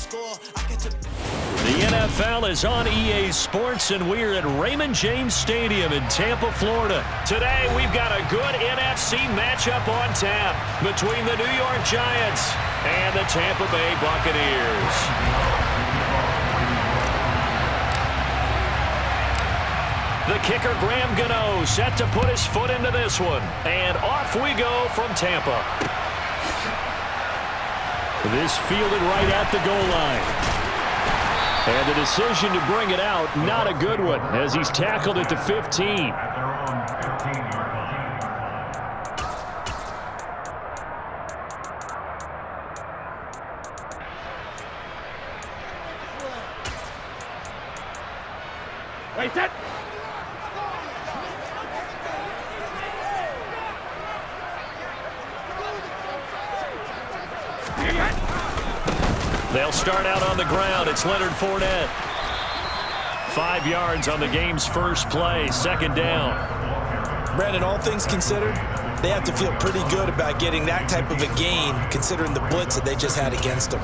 The NFL is on EA Sports, and we're at Raymond James Stadium in Tampa, Florida. Today, we've got a good NFC matchup on tap between the New York Giants and the Tampa Bay Buccaneers. The kicker, Graham Gano, set to put his foot into this one. And off we go from Tampa. This fielded right at the goal line. And the decision to bring it out, not a good one, as he's tackled at the 15. Wait, that. They'll start out on the ground. It's Leonard Fournette. 5 yards on the game's first play, second down. Brandon, all things considered, they have to feel pretty good about getting that type of a gain, considering the blitz that they just had against them.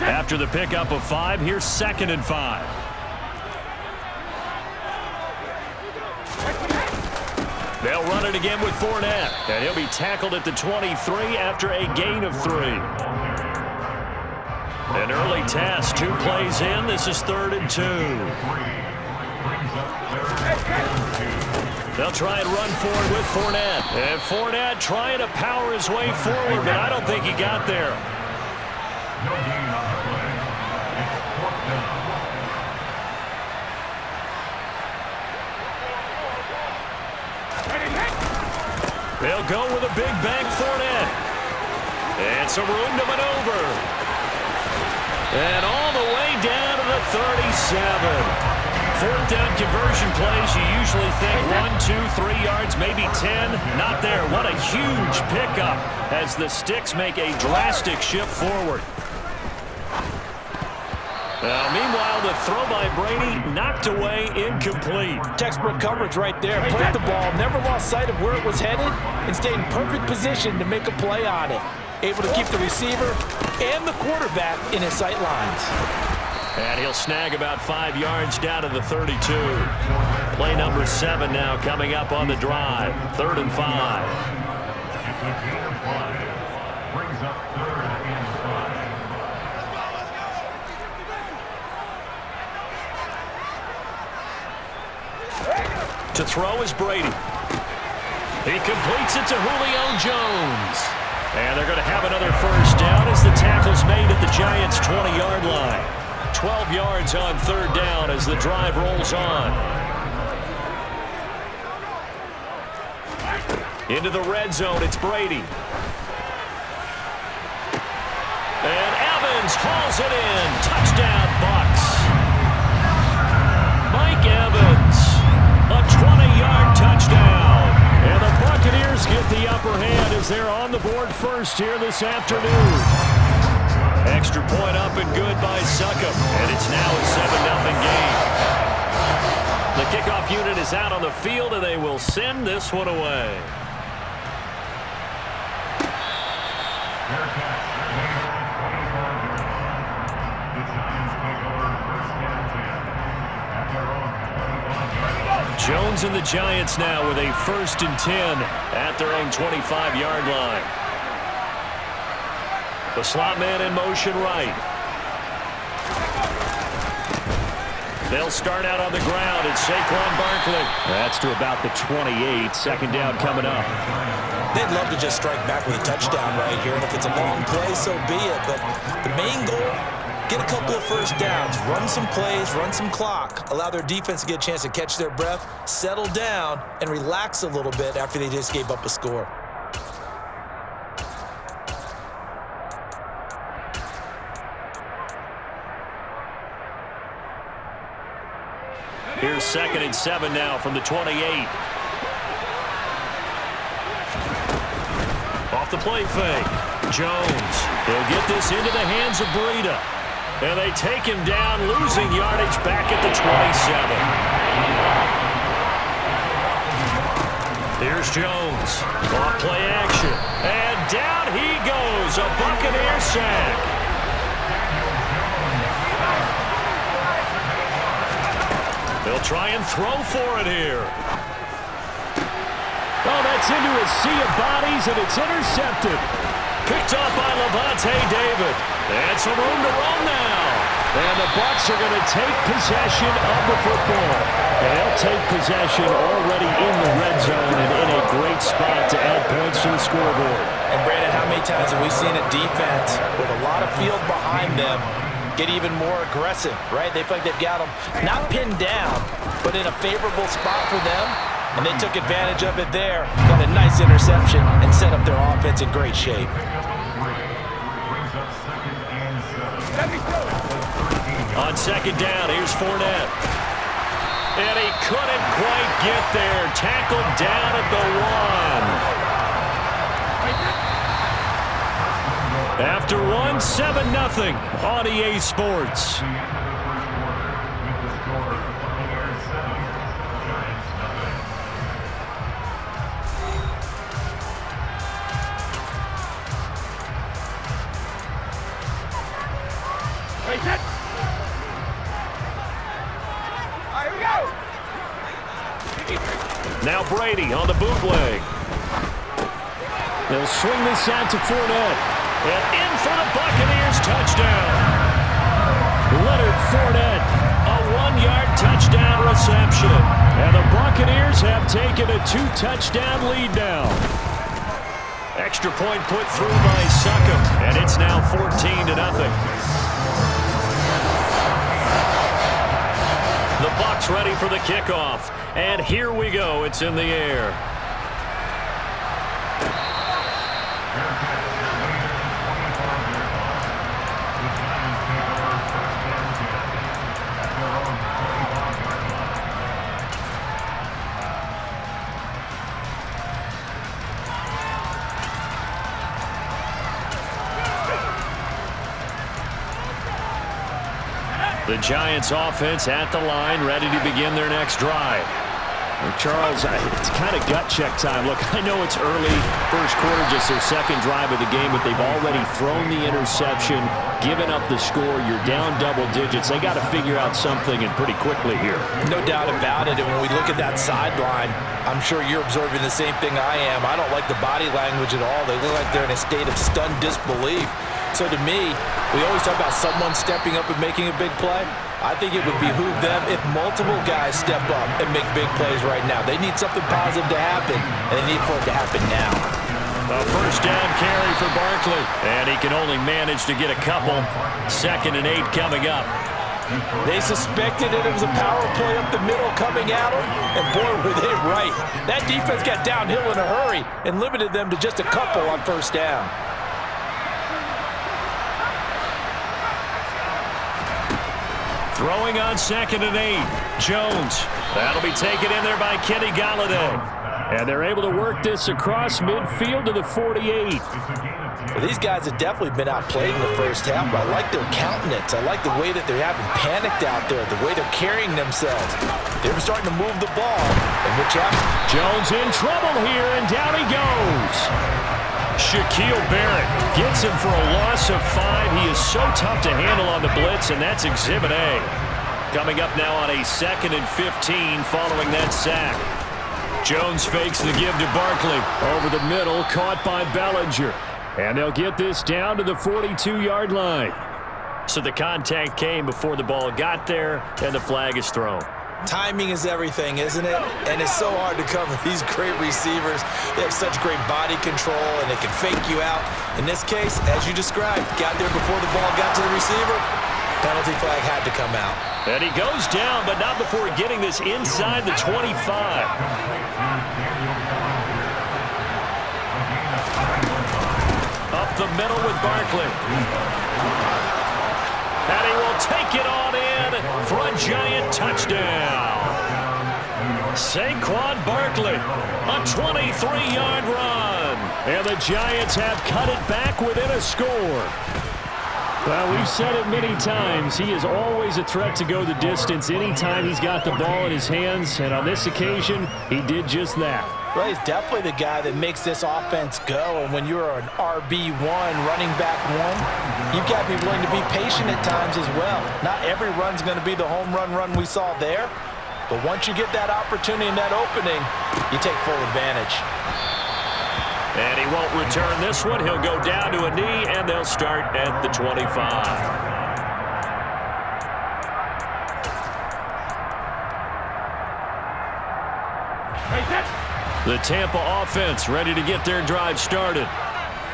After the pickup of 5, here's 2nd and 5. They'll run it again with Fournette, and he'll be tackled at the 23 after a gain of 3. An early test, 2 plays in. This is 3rd and 2. They'll try and run forward with Fournette. And Fournette trying to power his way forward, but I don't think he got there. They'll go with a big bang Fournette. And some room to maneuver. And all the way down to the 37. 4th down conversion plays, you usually think 1, 2, 3 yards, maybe 10. Not there. What a huge pickup as the Sticks make a drastic shift forward. Meanwhile, the throw by Brady knocked away, incomplete. Textbook coverage right there. Played the ball, never lost sight of where it was headed, and stayed in perfect position to make a play on it. Able to keep the receiver and the quarterback in his sight lines. And he'll snag about 5 yards down to the 32. Play number 7 now coming up on the drive. 3rd and 5. Brings up 3rd and 5. To throw is Brady. He completes it to Julio Jones. And they're going to have another first down as the tackle's made at the Giants' 20-yard line. 12 yards on 3rd down as the drive rolls on. Into the red zone, it's Brady. And Evans hauls it in. Touchdown, Bucs. Mike Evans. A 20-yard touchdown. And the Buccaneers get the upper hand as they're on the board first here this afternoon. Extra point up and good by Succop. And it's now a 7-0 game. The kickoff unit is out on the field, and they will send this one away. Jones and the Giants now with a 1st and 10 at their own 25-yard line. The slot man in motion right. They'll start out on the ground. It's Saquon Barkley. That's to about the 28. 2nd down coming up. They'd love to just strike back with a touchdown right here. And if it's a long play, so be it. But the main goal, get a couple of first downs, run some plays, run some clock, allow their defense to get a chance to catch their breath, settle down, and relax a little bit after they just gave up a score. Here's 2nd and 7 now from the 28. Off the play fake. Jones. He'll get this into the hands of Breida. And they take him down, losing yardage back at the 27. Here's Jones. Off play action. And down he goes. There's a Buccaneer sack. They'll try and throw for it here. Oh, that's into a sea of bodies, and it's intercepted. Picked up by Lavonte David. And some room to run now. And the Bucs are going to take possession of the football. And they'll take possession already in the red zone and in a great spot to add points to the scoreboard. And Brandon, how many times have we seen a defense with a lot of field behind them get even more aggressive, right? They feel like they've got them not pinned down, but in a favorable spot for them. And they took advantage of it there. Got a nice interception and set up their offense in great shape. On second down, here's Fournette. And he couldn't quite get there. Tackled down at the 1. After one, 7-0 on EA Sports. Now Brady on the bootleg. They'll swing this out to Fournette. And in for the Buccaneers touchdown. Leonard Fournette, a 1-yard touchdown reception. And the Buccaneers have taken a 2-touchdown lead now. Extra point put through by Succop. And it's now 14-0. The Bucs ready for the kickoff. And here we go. It's in the air. The Giants offense at the line, ready to begin their next drive. Well, Charles, it's kind of gut check time. Look, I know it's early, first quarter, just their second drive of the game, but they've already thrown the interception, given up the score. You're down double digits. They got to figure out something, and pretty quickly here. No doubt about it. And when we look at that sideline, I'm sure you're observing the same thing I am. I don't like the body language at all. They look like they're in a state of stunned disbelief. So to me, we always talk about someone stepping up and making a big play. I think it would behoove them if multiple guys step up and make big plays right now. They need something positive to happen, and they need for it to happen now. A first down carry for Barkley, and he can only manage to get a couple. 2nd and 8 coming up. They suspected it was a power play up the middle coming at them, and boy, were they right. That defense got downhill in a hurry and limited them to just a couple on first down. Throwing on 2nd and 8. Jones. That'll be taken in there by Kenny Golladay. And they're able to work this across midfield to the 48. Well, these guys have definitely been outplayed in the first half, but I like their countenance. I like the way that they're having panicked out there, the way they're carrying themselves. They're starting to move the ball. And which happened? Jones in trouble here, and down he goes. Shaquille Barrett gets him for a loss of 5. He is so tough to handle on the blitz, and that's Exhibit A. Coming up now on a 2nd and 15 following that sack. Jones fakes the give to Barkley. Over the middle, caught by Bellinger. And they'll get this down to the 42-yard line. So the contact came before the ball got there, and the flag is thrown. Timing is everything, isn't it? And it's so hard to cover these great receivers. They have such great body control, and they can fake you out. In this case, as you described, got there before the ball got to the receiver. Penalty flag had to come out. And he goes down, but not before getting this inside the 25. Up the middle with Barkley. And he will take it on in for a Giant touchdown. Saquon Barkley, a 23-yard run. And the Giants have cut it back within a score. Well, we've said it many times. He is always a threat to go the distance anytime he's got the ball in his hands. And on this occasion, he did just that. Well, he's definitely the guy that makes this offense go. And when you're an RB1, running back one, you've got to be willing to be patient at times as well. Not every run's going to be the home run we saw there. But once you get that opportunity and that opening, you take full advantage. And he won't return this one. He'll go down to a knee, and they'll start at the 25. The Tampa offense ready to get their drive started.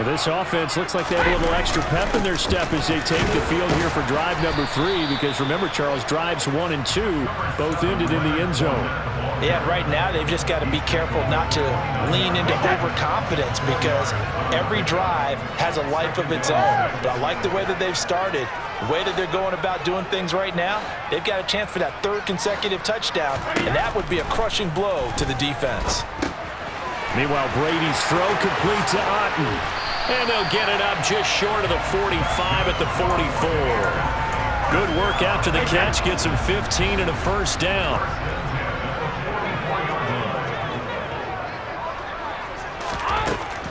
Well, this offense looks like they have a little extra pep in their step as they take the field here for drive number 3, because remember, Charles, drives 1 and 2 both ended in the end zone. Yeah, right now they've just got to be careful not to lean into overconfidence, because every drive has a life of its own. But I like the way that they've started, the way that they're going about doing things right now. They've got a chance for that 3rd consecutive touchdown, and that would be a crushing blow to the defense. Meanwhile, Brady's throw complete to Otten. And they'll get it up just short of the 45 at the 44. Good work after the catch. Gets him 15 and a first down.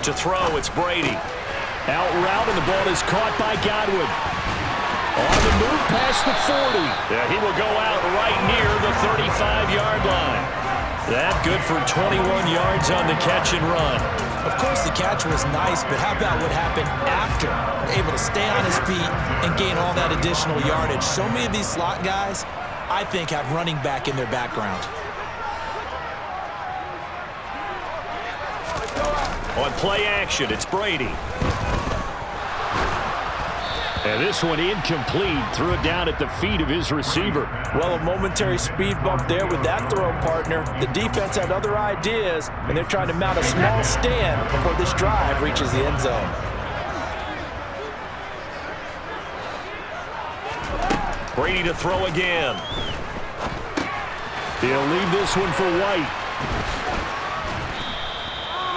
To throw, it's Brady. Out route, and the ball is caught by Godwin. On the move past the 40. Yeah, he will go out right near the 35-yard line. That good for 21 yards on the catch and run. Of course, the catch was nice, but how about what happened after? Able to stay on his feet and gain all that additional yardage. So many of these slot guys, I think, have running back in their background. On play action, it's Brady. And this one incomplete. Threw it down at the feet of his receiver. Well, a momentary speed bump there with that throw, partner. The defense had other ideas, and they're trying to mount a small stand before this drive reaches the end zone. Brady to throw again. He'll leave this one for White.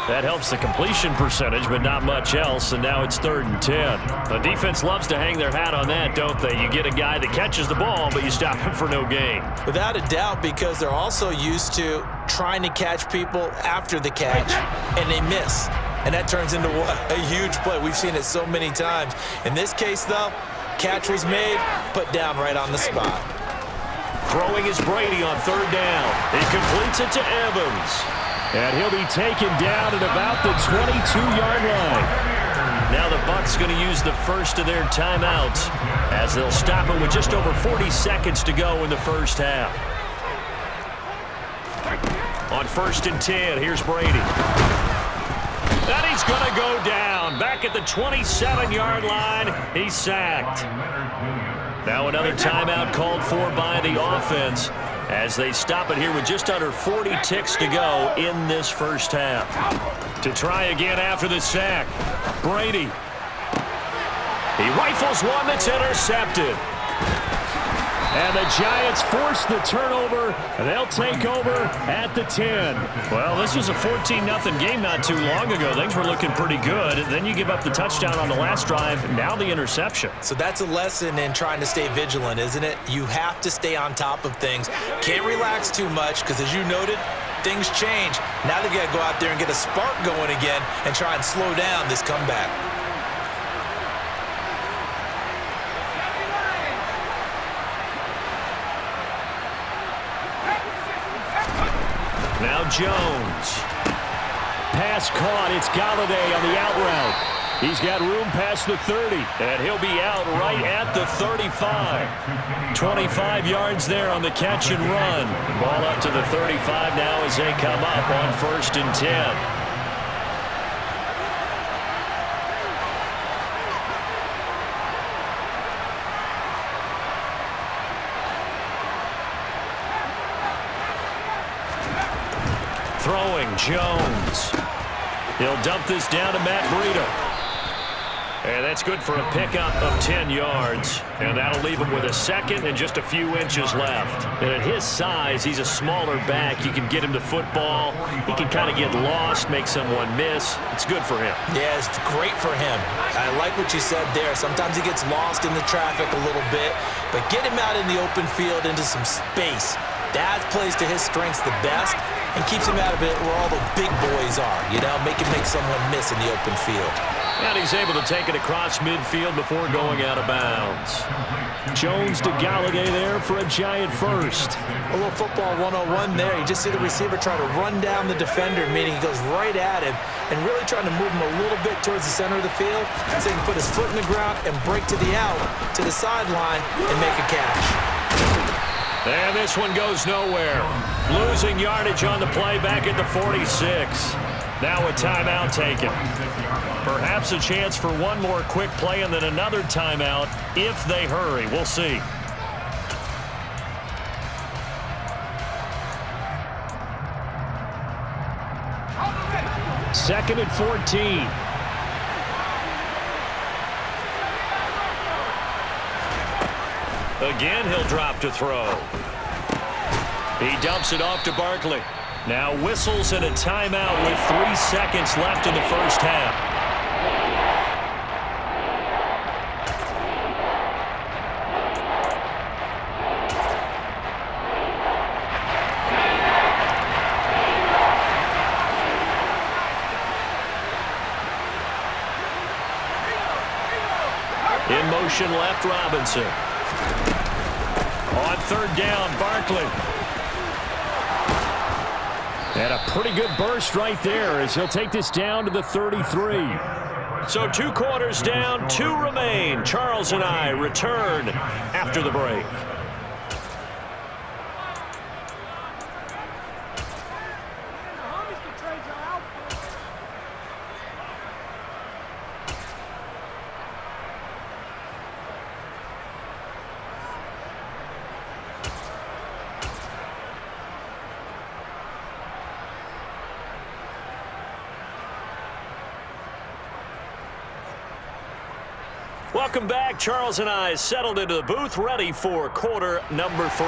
That helps the completion percentage, but not much else, and now it's 3rd and 10. The defense loves to hang their hat on that, don't they? You get a guy that catches the ball, but you stop him for no gain. Without a doubt, because they're also used to trying to catch people after the catch, and they miss. And that turns into what? A huge play. We've seen it so many times. In this case, though, catch was made, put down right on the spot. Throwing is Brady on 3rd down. He completes it to Evans. And he'll be taken down at about the 22-yard line. Now the Bucs going to use the first of their timeouts as they'll stop it with just over 40 seconds to go in the first half. On 1st and 10, here's Brady. And he's going to go down. Back at the 27-yard line, he's sacked. Now another timeout called for by the offense as they stop it here with just under 40 ticks to go in this first half. To try again after the sack, Brady. He rifles one that's intercepted. And the Giants force the turnover, and they'll take over at the 10. Well, this was a 14-0 game not too long ago. Things were looking pretty good. And then you give up the touchdown on the last drive, now the interception. So that's a lesson in trying to stay vigilant, isn't it? You have to stay on top of things. Can't relax too much because, as you noted, things change. Now they've got to go out there and get a spark going again and try and slow down this comeback. Now Jones. Pass caught. It's Galladay on the out route. He's got room past the 30, and he'll be out right at the 35. 25 yards there on the catch and run. Ball up to the 35 now as they come up on 1st and 10. Throwing, Jones. He'll dump this down to Matt Breida. And that's good for a pickup of 10 yards. And that'll leave him with a second and just a few inches left. And at his size, he's a smaller back. You can get him to football. He can kind of get lost, make someone miss. It's good for him. Yeah, it's great for him. I like what you said there. Sometimes he gets lost in the traffic a little bit. But get him out in the open field into some space. That plays to his strengths the best and keeps him out of it where all the big boys are, you know, make someone miss in the open field. And he's able to take it across midfield before going out of bounds. Jones to Galladay there for a Giant first. A little football 101 there. You just see the receiver try to run down the defender, meaning he goes right at him and really trying to move him a little bit towards the center of the field so he can put his foot in the ground and break to the out, to the sideline, and make a catch. And this one goes nowhere. Losing yardage on the play back at the 46. Now a timeout taken. Perhaps a chance for one more quick play and then another timeout if they hurry. We'll see. Second and 14. Again, he'll drop to throw. He dumps it off to Barkley. Now whistles and a timeout with 3 seconds left in the first half. In motion left, Robinson. On third down, Barkley. And a pretty good burst right there as he'll take this down to the 33. So 2 quarters down, 2 remain. Charles and I return after the break. Welcome back. Charles and I settled into the booth, ready for quarter number 3.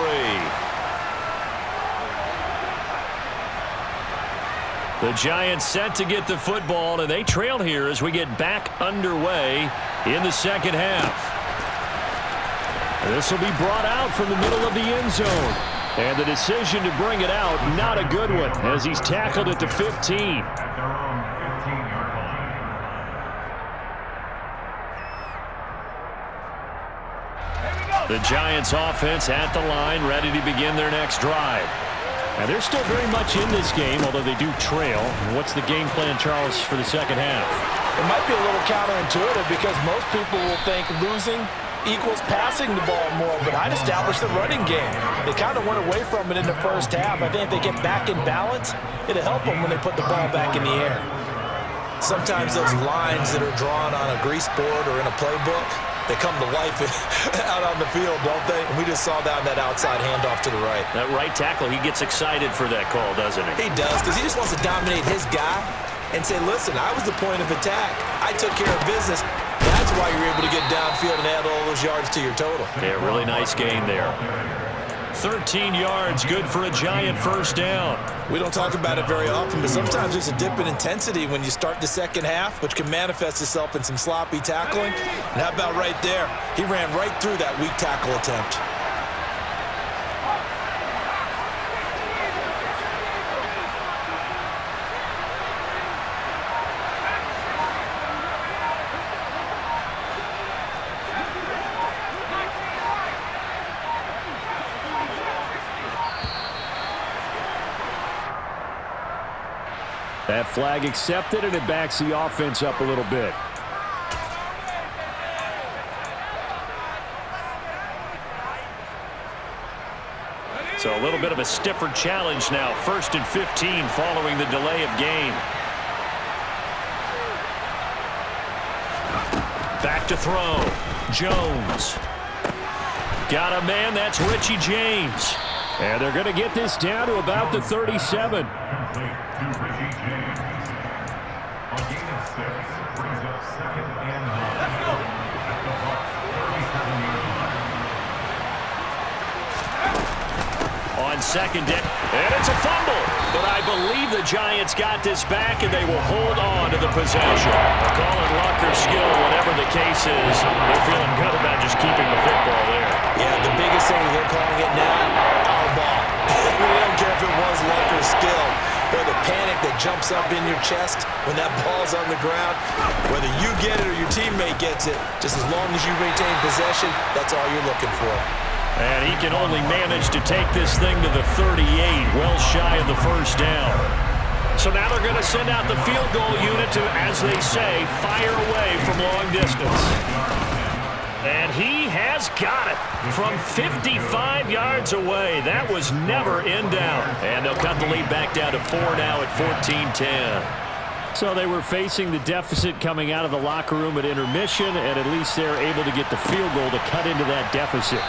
The Giants set to get the football, and they trail here as we get back underway in the second half. This will be brought out from the middle of the end zone. And the decision to bring it out, not a good one, as he's tackled at the 15. The Giants offense at the line, ready to begin their next drive. And they're still very much in this game, although they do trail. What's the game plan, Charles, for the second half? It might be a little counterintuitive because most people will think losing equals passing the ball more, but I'd establish the running game. They kind of went away from it in the first half. I think if they get back in balance, it'll help them when they put the ball back in the air. Sometimes those lines that are drawn on a grease board or in a playbook, they come to life out on the field, don't they? And we just saw that outside handoff to the right. That right tackle, he gets excited for that call, doesn't he? He does, because he just wants to dominate his guy and say, listen, I was the point of attack. I took care of business. That's why you're able to get downfield and add all those yards to your total. Yeah, really nice gain there. 13 yards, good for a Giant first down. We don't talk about it very often, but sometimes there's a dip in intensity when you start the second half, which can manifest itself in some sloppy tackling. And how about right there? He ran right through that weak tackle attempt. That flag accepted, and it backs the offense up a little bit. So a little bit of a stiffer challenge now. 1st and 15 following the delay of game. Back to throw. Jones. Got a man. That's Richie James. And they're going to get this down to about the 37. On second down, and it's a fumble. But I believe the Giants got this back, and they will hold on to the possession. Calling luck or skill, whatever the case is, they're feeling good about just keeping the football there. Yeah, the biggest thing they're calling it now, our ball. that jumps up in your chest when that ball's on the ground. Whether you get it or your teammate gets it, just as long as you maintain possession, that's all you're looking for. And he can only manage to take this thing to the 38, well shy of the first down. So now they're going to send out the field goal unit to, as they say, fire away from long distance. And he has got it from 55 yards away. That was never in doubt. And they'll cut the lead back down to 4 now at 14-10. So they were facing the deficit coming out of the locker room at intermission, and at least they're able to get the field goal to cut into that deficit.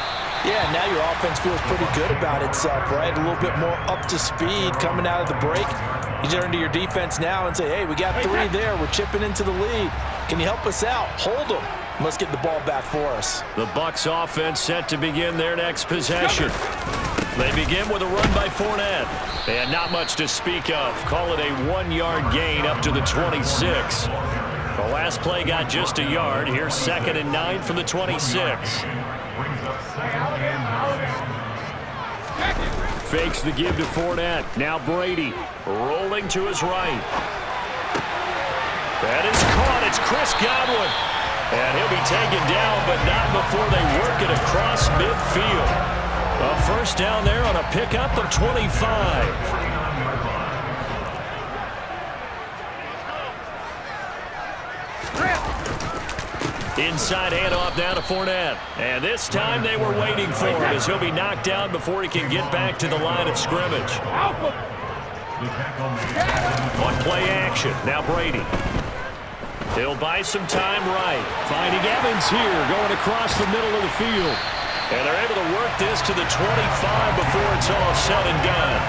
Yeah, now your offense feels pretty good about itself, right? A little bit more up to speed coming out of the break. You turn to your defense now and say, hey, we got 3 there. We're chipping into the lead. Can you help us out? Hold them. Let's get the ball back for us. The Bucs offense set to begin their next possession. They begin with a run by Fournette. And not much to speak of. Call it a 1-yard gain up to the 26. The last play got just a yard. Here's 2nd and 9 from the 26. Fakes the give to Fournette. Now Brady rolling to his right. That is caught. It's Chris Godwin. And he'll be taken down, but not before they work it across midfield. A first down there on a pickup of 25. Inside handoff now to Fournette. And this time they were waiting for him as he'll be knocked down before he can get back to the line of scrimmage. On play action, now Brady. He'll buy some time right. Finding Evans here, going across the middle of the field. And they're able to work this to the 25 before it's all said and done.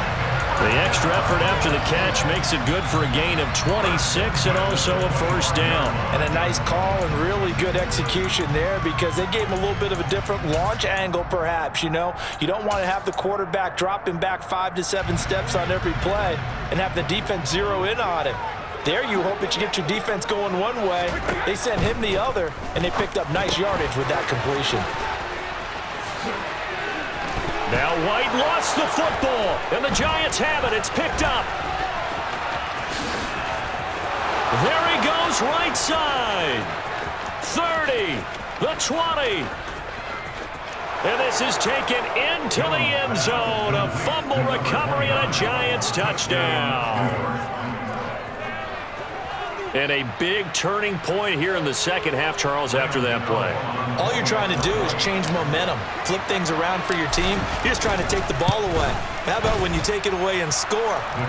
The extra effort after the catch makes it good for a gain of 26 and also a first down. And a nice call and really good execution there because they gave him a little bit of a different launch angle perhaps, you know. You don't want to have the quarterback dropping back 5 to 7 steps on every play and have the defense zero in on him. There you hope that you get your defense going one way. They sent him the other, and they picked up nice yardage with that completion. Now White lost the football, and the Giants have it. It's picked up. There he goes, right side. 30, the 20. And this is taken into the end zone. A fumble recovery and a Giants touchdown. And a big turning point here in the second half, Charles, after that play. All you're trying to do is change momentum, flip things around for your team. You're just trying to take the ball away. How about when you take it away and score?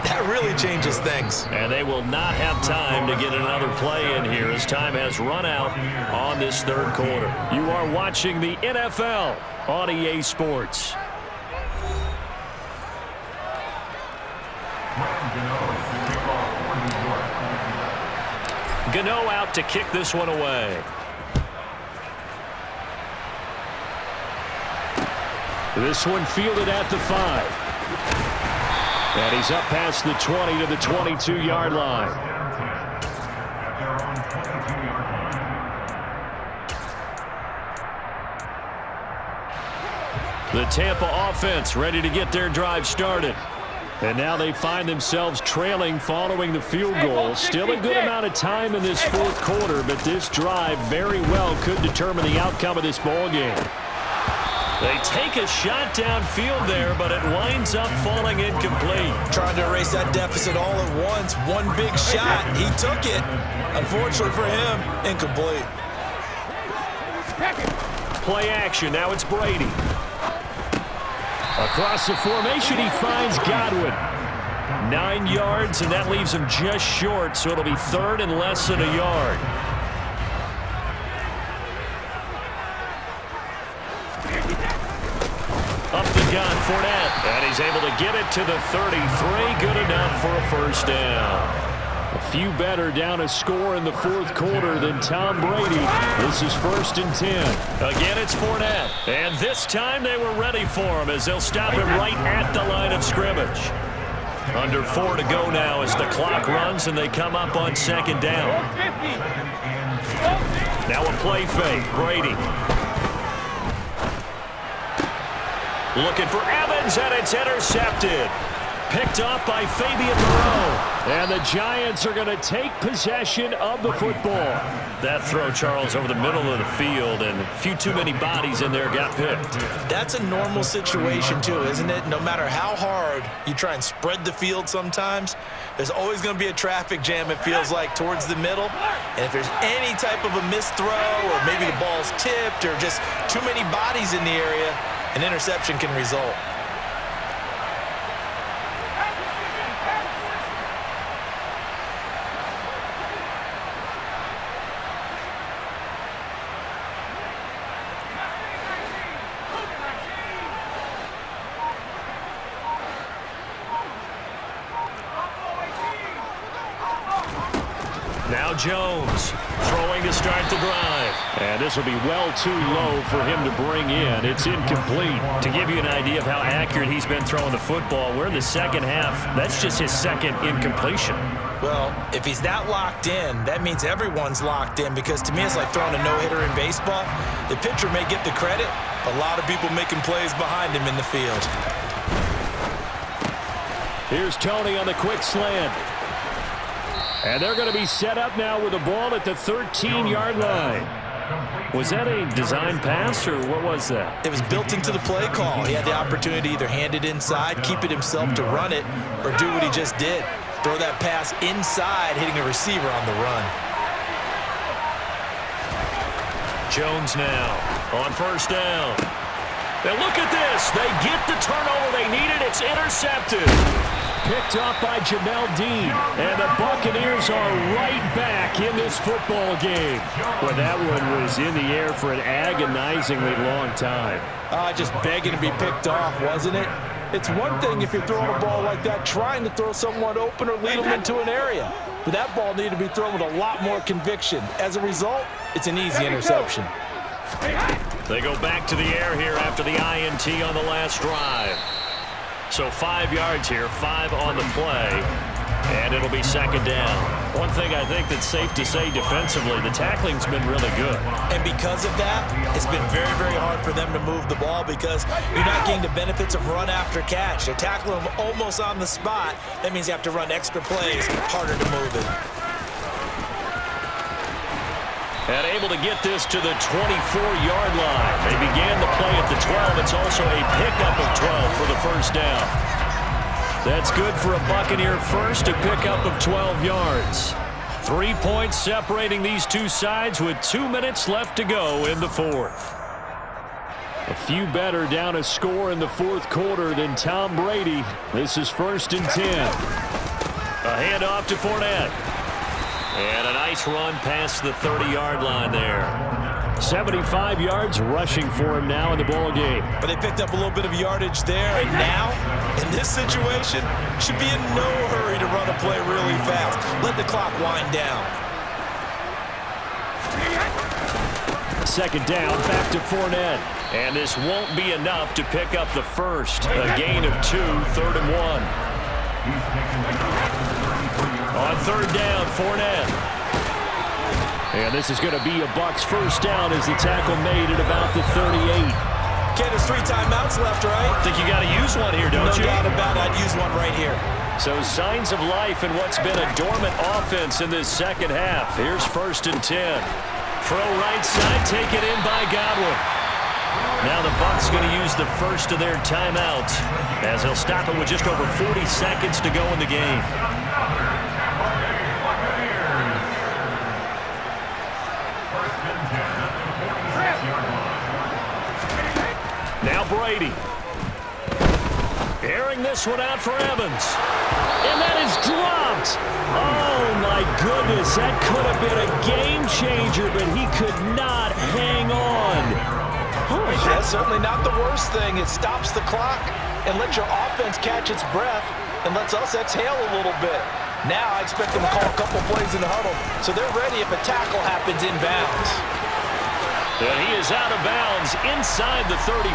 That really changes things. And they will not have time to get another play in here as time has run out on this third quarter. You are watching the NFL on EA Sports. Gano out to kick this one away. This one fielded at the 5. And he's up past the 20 to the 22-yard line. The Tampa offense ready to get their drive started. And now they find themselves trailing following the field goal. Still a good amount of time in this fourth quarter, but this drive very well could determine the outcome of this ball game. They take a shot downfield there, but it winds up falling incomplete. Trying to erase that deficit all at once. One big shot. He took it. Unfortunately for him, incomplete. Play action. Now it's Brady. Across the formation, he finds Godwin. 9 yards, and that leaves him just short, so it'll be third and less than a yard. Up the gun, Fournette, and he's able to get it to the 33. Good enough for a first down. A few better down a score in the fourth quarter than Tom Brady. This is 1st and 10. Again, it's Fournette. And this time they were ready for him as they'll stop him right at the line of scrimmage. Under 4 to go now as the clock runs and they come up on 2nd down. Now a play fake. Brady. Looking for Evans, and it's intercepted. Picked off by Fabian Moreau. And the Giants are going to take possession of the football. That throw, Charles, over the middle of the field, and a few too many bodies in there got picked. That's a normal situation, too, isn't it? No matter how hard you try and spread the field sometimes, there's always going to be a traffic jam, it feels like, towards the middle. And if there's any type of a missed throw, or maybe the ball's tipped, or just too many bodies in the area, an interception can result. Now Jones throwing to start the drive. And this will be well too low for him to bring in. It's incomplete. To give you an idea of how accurate he's been throwing the football, we're in the second half. That's just his second incompletion. Well, if he's that locked in, that means everyone's locked in, because to me it's like throwing a no-hitter in baseball. The pitcher may get the credit. A lot of people making plays behind him in the field. Here's Tony on the quick slant. And they're going to be set up now with the ball at the 13-yard line. Was that a design pass, or what was that? It was built into the play call. He had the opportunity to either hand it inside, keep it himself to run it, or do what he just did. Throw that pass inside, hitting a receiver on the run. Jones now on first down. And look at this. They get the turnover they needed. It's intercepted. Picked off by Jamel Dean. And the Buccaneers are right back in this football game. Well, that one was in the air for an agonizingly long time. Just begging to be picked off, wasn't it? It's one thing if you're throwing a ball like that, trying to throw someone open or lead them into an area. But that ball needed to be thrown with a lot more conviction. As a result, it's an easy interception. They go back to the air here after the INT on the last drive. So 5 yards here, 5 on the play, and it'll be second down. One thing I think that's safe to say defensively, the tackling's been really good. And because of that, it's been very, very hard for them to move the ball, because you're not getting the benefits of run after catch. They're tackling them almost on the spot. That means you have to run extra plays, harder to move it. And able to get this to the 24-yard line. They began the play at the 12. It's also a pickup of 12 for the first down. That's good for a Buccaneer first, a pickup of 12 yards. 3 points separating these two sides with 2 minutes left to go in the fourth. A few better down a score in the fourth quarter than Tom Brady. This is 1st and 10. A handoff to Fournette. And a nice run past the 30-yard line there. 75 yards rushing for him now in the ball game. But they picked up a little bit of yardage there, and now, in this situation, should be in no hurry to run a play really fast. Let the clock wind down. Second down, back to Fournette. And this won't be enough to pick up the first. A gain of 2, 3rd and 1. On third down, Fournette. And this is going to be a Bucs first down as the tackle made at about the 38. Okay, there's 3 timeouts left, right? I think you got to use one here, don't you? No doubt about it. I'd use one right here. So signs of life in what's been a dormant offense in this second half. Here's 1st and 10. Throw right side, taken in by Godwin. Now the Bucs going to use the first of their timeouts, as they'll stop it with just over 40 seconds to go in the game. Now Brady. Airing this one out for Evans. And that is dropped. Oh, my goodness. That could have been a game changer, but he could not hang on. That's certainly not the worst thing. It stops the clock and lets your offense catch its breath and lets us exhale a little bit. Now I expect them to call a couple plays in the huddle, so they're ready if a tackle happens inbounds. And he is out of bounds inside the 35.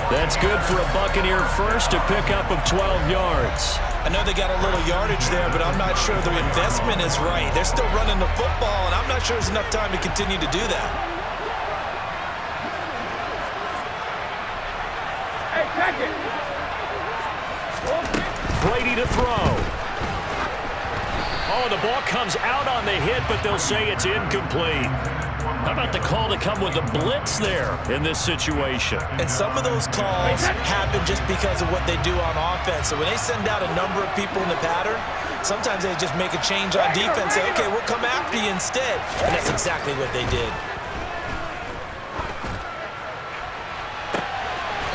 That's good for a Buccaneer first, a pickup of 12 yards. I know they got a little yardage there, but I'm not sure their investment is right. They're still running the football, and I'm not sure there's enough time to continue to do that. Hey, check it. Brady to throw. Oh, the ball comes out on the hit, but they'll say it's incomplete. How about the call to come with the blitz there in this situation? And some of those calls happen just because of what they do on offense. So when they send out a number of people in the pattern, sometimes they just make a change on defense. Say, okay, we'll come after you instead. And that's exactly what they did.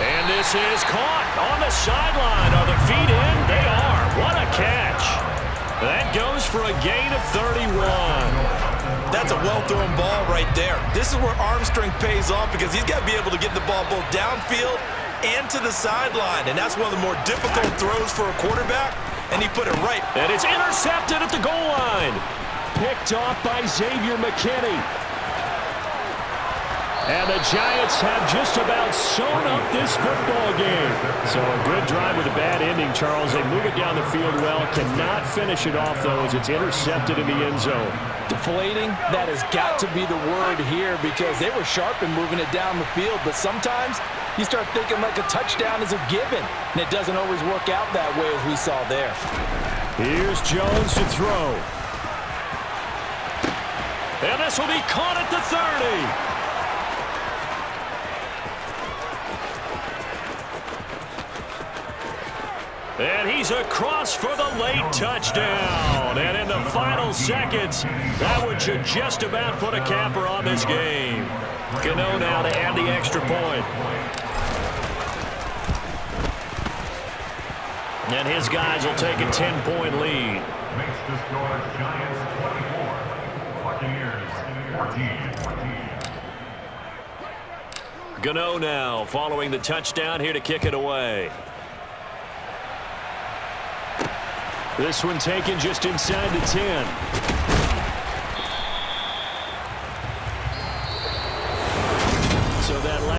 And this is caught on the sideline. Are the feet in? They are. What a catch. That goes for a gain of 31. That's a well-thrown ball right there. This is where arm strength pays off because he's got to be able to get the ball both downfield and to the sideline. And that's one of the more difficult throws for a quarterback, and he put it right. And it's intercepted at the goal line. Picked off by Xavier McKinney. And the Giants have just about sewn up this football game. So a good drive with a bad ending, Charles. They move it down the field well. Cannot finish it off, though, as it's intercepted in the end zone. Deflating, that has got to be the word here because they were sharp in moving it down the field. But sometimes you start thinking like a touchdown is a given, and it doesn't always work out that way as we saw there. Here's Jones to throw. And this will be caught at the 30. And he's across for the late touchdown. And in the final seconds, that one should just about put a capper on this game. Gano now to add the extra point. And his guys will take a 10-point lead. Makes the score Giants 24, Buccaneers 14. Gano now following the touchdown here to kick it away. This one taken just inside the 10.